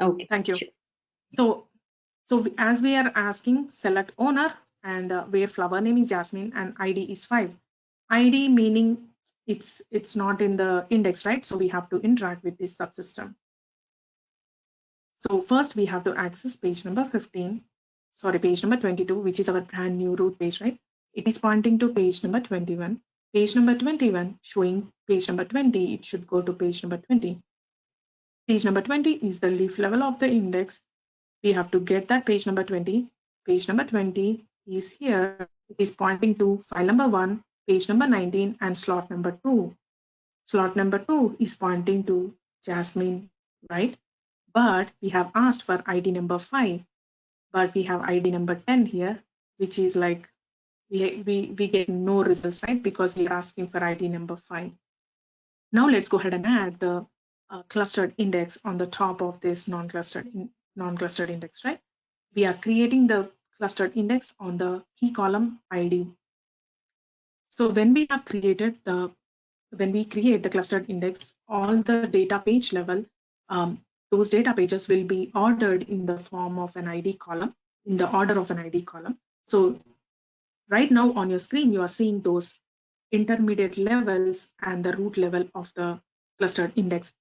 Okay. Thank you. Sure. So as we are asking, select owner, and where flower name is Jasmine and ID is 5. ID meaning it's not in the index, right? So we have to interact with this subsystem. So first we have to access page number 15, page number 22, which is our brand new root page, right? It is pointing to page number 21. Page number 21 showing page number 20, it should go to page number 20. Page number 20 is the leaf level of the index. We have to get that page number 20. Page number 20 is here. It is pointing to file number 1, page number 19, and slot number 2. Slot number 2 is pointing to Jasmine, right? But we have asked for ID number 5, but we have ID number 10 here, which is like we get no results, right? Because we are asking for ID number 5. Now let's go ahead and add the clustered index on the top of this non-clustered index, right? We are creating the clustered index on the key column ID. So when we create the clustered index, all the data page level, those data pages will be ordered in the form of an ID column, in the order of an ID column. So right now on your screen, you are seeing those intermediate levels and the root level of the clustered index.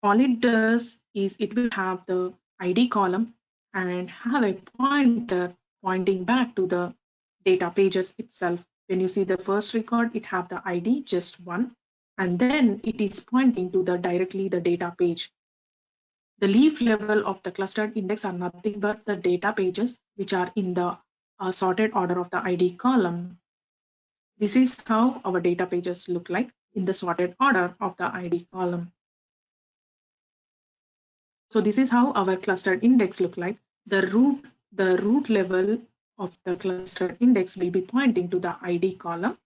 All it does is it will have the ID column and have a pointer pointing back to the data pages itself. When you see the first record, it have the ID just 1, and then it is pointing to directly the data page. The leaf level of the clustered index are nothing but the data pages which are in the sorted order of the ID column. This is how our data pages look like in the sorted order of the ID column. So this is how our clustered index look like. The root level of the clustered index will be pointing to the ID column,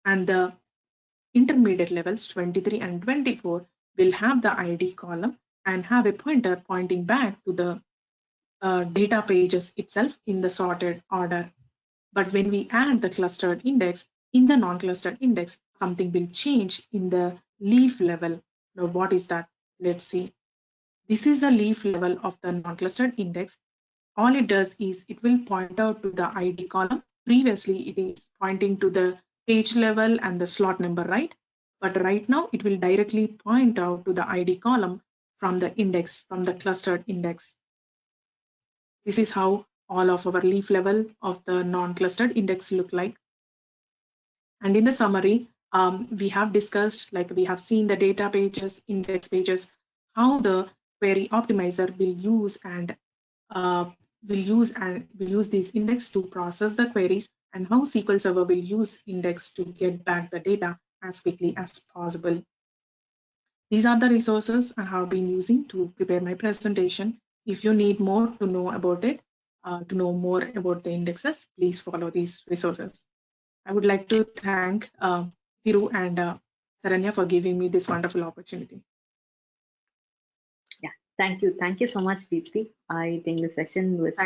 and the intermediate levels 23 and 24 will have the ID column and have a pointer pointing back to the data pages itself in the sorted order. But when we add the clustered index in the non-clustered index, something will change in the leaf level. Now what is that? Let's see. This is the leaf level of the non-clustered index. All it does is it will point out to the ID column. Previously, it is pointing to the page level and the slot number, right? But right now, it will directly point out to the ID column from the index, from the clustered index. This is how all of our leaf level of the non-clustered index look like. And in the summary, we have discussed, like we have seen the data pages, index pages, how the query optimizer will use these index to process the queries, and how SQL Server will use index to get back the data as quickly as possible. These are the resources I have been using to prepare my presentation. If you need more to know about it, to know more about the indexes, please follow these resources. I would like to thank Thiru and Saranya for giving me this wonderful opportunity. Yeah, thank you. Thank you so much, Deepthi. I think the session was